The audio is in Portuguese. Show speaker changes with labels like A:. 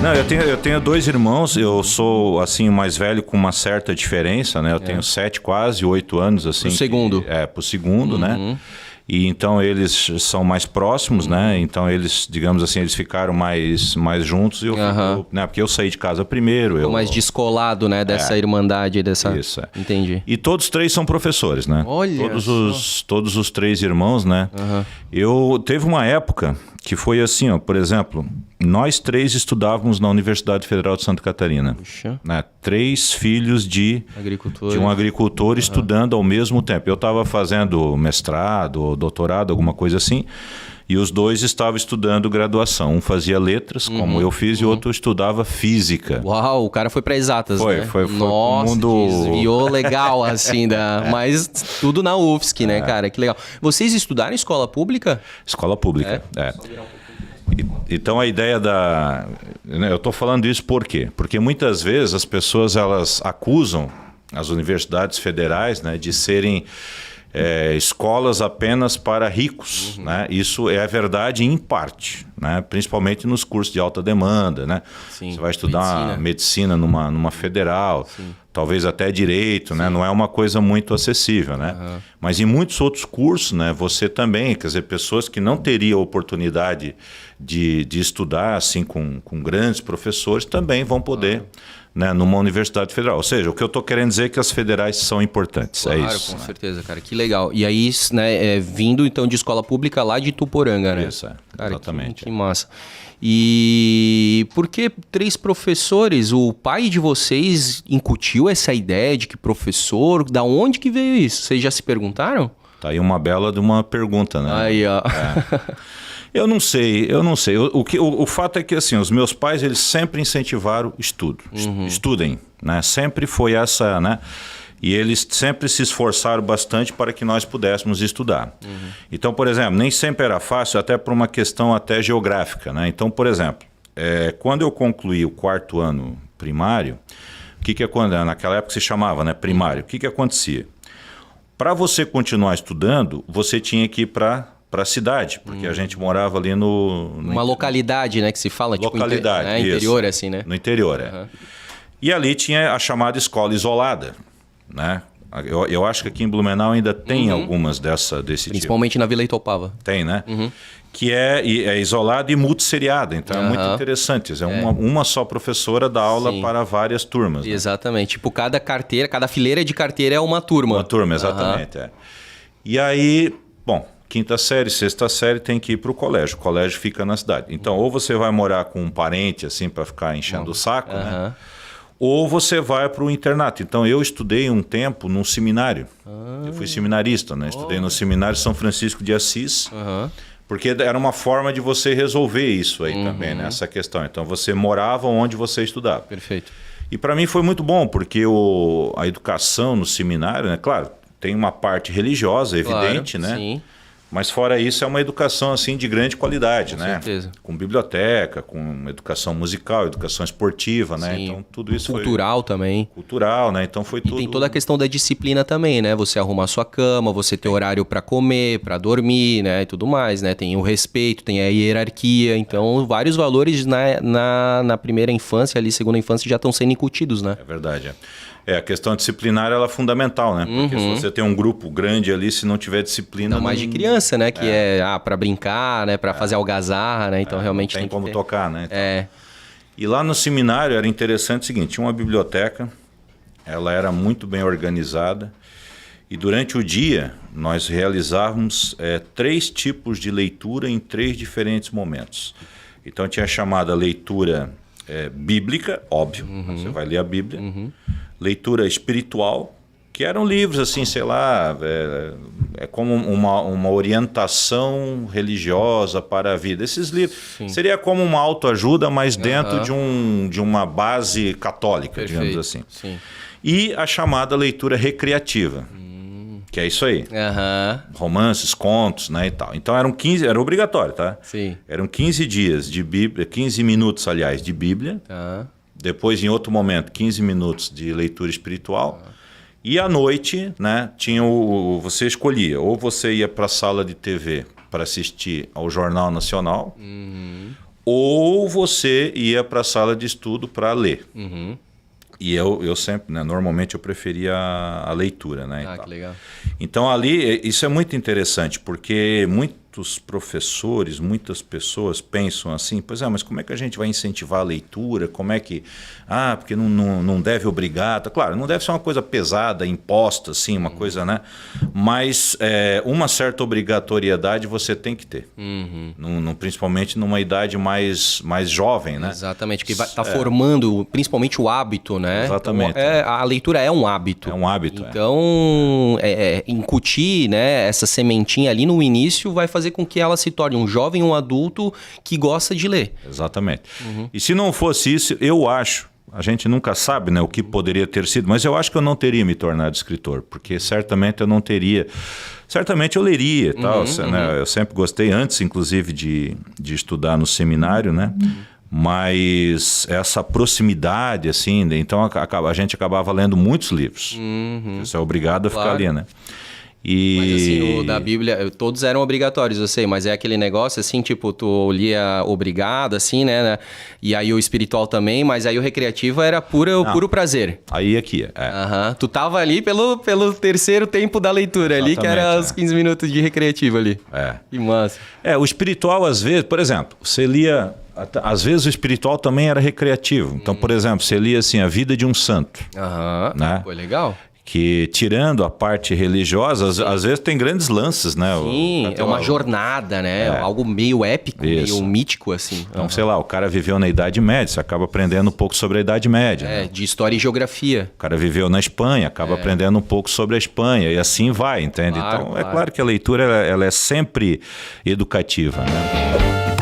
A: Não, eu tenho dois irmãos, eu sou assim o mais velho com uma certa diferença, né? Eu tenho 7, quase 8 anos assim.
B: Pro segundo.
A: Pro segundo, né? E então eles são mais próximos, né? Então eles, digamos assim, eles ficaram mais juntos. Né? Porque eu saí de casa primeiro.
B: Ficou mais descolado, né? Dessa irmandade, dessa...
A: Isso,
B: Entendi.
A: E todos três são professores, né?
B: Olha
A: todos os três irmãos, né? Teve uma época que foi assim, ó, por exemplo, nós três estudávamos na Universidade Federal de Santa Catarina.
B: Puxa.
A: Né? 3 filhos de um agricultor estudando ao mesmo tempo. Eu estava fazendo mestrado, doutorado, alguma coisa assim, e os dois estavam estudando graduação. Um fazia letras, como eu fiz, e o outro estudava física.
B: Uau, o cara foi para exatas, né?
A: Foi
B: Nossa,
A: mundo...
B: desviou legal, assim, mas tudo na UFSC, né, cara? Que legal. Vocês estudaram em escola pública?
A: Escola pública, Então a ideia eu estou falando isso por quê? Porque muitas vezes as pessoas elas acusam as universidades federais, né, de serem escolas apenas para ricos, né? Isso é verdade em parte, né? Principalmente nos cursos de alta demanda, né?
B: Sim.
A: Você vai estudar medicina numa federal, talvez até direito, né? Não é uma coisa muito acessível, né? Mas em muitos outros cursos, né? Você também, quer dizer, pessoas que não teriam oportunidade de estudar assim com grandes professores também vão poder, né, numa universidade federal. Ou seja, o que eu estou querendo dizer é que as federais são importantes.
B: Claro,
A: é isso.
B: Com certeza, cara. Que legal. E aí, né, vindo então de escola pública lá de Ituporanga, né?
A: Isso,
B: cara,
A: exatamente.
B: Que massa. E por que 3 professores? O pai de vocês incutiu essa ideia de que professor? Da onde que veio isso? Vocês já se perguntaram?
A: Tá aí uma bela de uma pergunta, né?
B: Aí, ó.
A: Eu não sei. O fato é que assim, os meus pais eles sempre incentivaram estudo. Estudem, né? Sempre foi essa, né? E eles sempre se esforçaram bastante para que nós pudéssemos estudar. Então, por exemplo, nem sempre era fácil, até por uma questão até geográfica, né? Então, por exemplo, quando eu concluí o 4º ano primário, naquela época se chamava, né, primário, o que acontecia? Para você continuar estudando, você tinha que ir para a cidade, porque a gente morava ali
B: uma localidade, né, que se fala,
A: localidade,
B: tipo, interior, assim, né?
A: No interior, E ali tinha a chamada escola isolada, né? Eu acho que aqui em Blumenau ainda tem algumas desse tipo.
B: Principalmente na Vila Itopava.
A: Tem, né? Que é isolada e multisseriada, então é muito interessante. Uma só professora dá aula para várias turmas. Né?
B: Exatamente. Tipo, cada fileira de carteira é uma turma.
A: Uma turma, exatamente. E aí, bom, 5ª série, 6ª série tem que ir para o colégio. O colégio fica na cidade. Então, ou você vai morar com um parente, assim, para ficar enchendo o saco, né? Ou você vai para o internato. Então, eu estudei um tempo num seminário. Eu fui seminarista, né? Estudei no seminário São Francisco de Assis, porque era uma forma de você resolver isso aí também, né? Essa questão. Então, você morava onde você estudava.
B: Perfeito.
A: E para mim foi muito bom, porque a educação no seminário, né? Claro, tem uma parte religiosa, evidente, né?
B: Sim.
A: Mas fora isso é uma educação assim de grande qualidade,
B: Com
A: né?
B: certeza.
A: Com biblioteca, com educação musical, educação esportiva, né?
B: Sim.
A: Então tudo isso
B: cultural também.
A: Cultural, né? Então foi tudo.
B: E tem toda a questão da disciplina também, né? Você arrumar sua cama, você ter horário para comer, para dormir, né? E tudo mais, né? Tem o respeito, tem a hierarquia. Então vários valores na primeira infância, ali segunda infância já estão sendo incutidos, né?
A: É verdade. A questão disciplinar ela é fundamental, né? Porque se você tem um grupo grande ali, se não tiver disciplina...
B: Não, mais de criança, né? Que para brincar, né? Para fazer algazarra, né? Então realmente
A: tem como
B: que ter.
A: tocar, né? Então, e lá no seminário era interessante o seguinte, tinha uma biblioteca, ela era muito bem organizada e durante o dia nós realizávamos 3 tipos de leitura em 3 diferentes momentos. Então tinha a chamada leitura bíblica, óbvio, você vai ler a Bíblia. Leitura espiritual, que eram livros assim, sei lá, como uma orientação religiosa para a vida. Esses livros seria como uma autoajuda, mas dentro de uma base católica, digamos assim.
B: Sim.
A: E a chamada leitura recreativa, que é isso aí. Romances, contos, né, e tal. Então era obrigatório, tá?
B: Sim.
A: Eram 15 dias de Bíblia, 15 minutos, aliás, de Bíblia. Depois, em outro momento, 15 minutos de leitura espiritual. E à noite, né, você escolhia, ou você ia para a sala de TV para assistir ao Jornal Nacional, ou você ia para a sala de estudo para ler.
B: Uhum.
A: E eu sempre, né, normalmente eu preferia a leitura, né?
B: Ah, que legal.
A: Então ali, isso é muito interessante, porque muitos professores, muitas pessoas pensam assim, pois é, mas como é que a gente vai incentivar a leitura? Como é que... porque não deve obrigar. Claro, não deve ser uma coisa pesada, imposta, assim, uma coisa, né? Mas uma certa obrigatoriedade você tem que ter. Principalmente numa idade mais jovem, né?
B: Exatamente, que está formando principalmente o hábito, né?
A: Exatamente.
B: Então, a leitura é um hábito.
A: É um hábito.
B: Então, incutir, né, essa sementinha ali no início vai fazer com que ela se torne um jovem, um adulto que gosta de ler.
A: Exatamente. E se não fosse isso, eu acho, a gente nunca sabe, né, o que poderia ter sido, mas eu acho que eu não teria me tornado escritor, porque certamente eu não teria... Certamente eu leria e tal, né? Eu sempre gostei, antes inclusive de estudar no seminário, né? Mas essa proximidade, assim, então a gente acabava lendo muitos livros. Você é obrigado a ficar ali, né?
B: Mas assim, o da Bíblia, todos eram obrigatórios, eu sei, mas é aquele negócio assim, tipo, tu lia obrigado, assim, né? E aí o espiritual também, mas aí o recreativo era puro prazer.
A: Aí aqui,
B: Tu tava ali pelo terceiro tempo da leitura ali, que era os 15 minutos de recreativo ali. Que massa.
A: O espiritual, às vezes, por exemplo, você lia... Às vezes o espiritual também era recreativo. Então, por exemplo, você lia assim, a vida de um santo. Né?
B: Pô, legal.
A: Que, tirando a parte religiosa, às vezes tem grandes lances, né?
B: Sim, é uma jornada, né? Algo meio épico, meio mítico, assim.
A: Então, sei lá, o cara viveu na Idade Média, você acaba aprendendo um pouco sobre a Idade Média. Né?
B: De história e geografia.
A: O cara viveu na Espanha, acaba aprendendo um pouco sobre a Espanha, e assim vai, entende?
B: Claro,
A: então, é claro que a leitura ela é sempre educativa, né?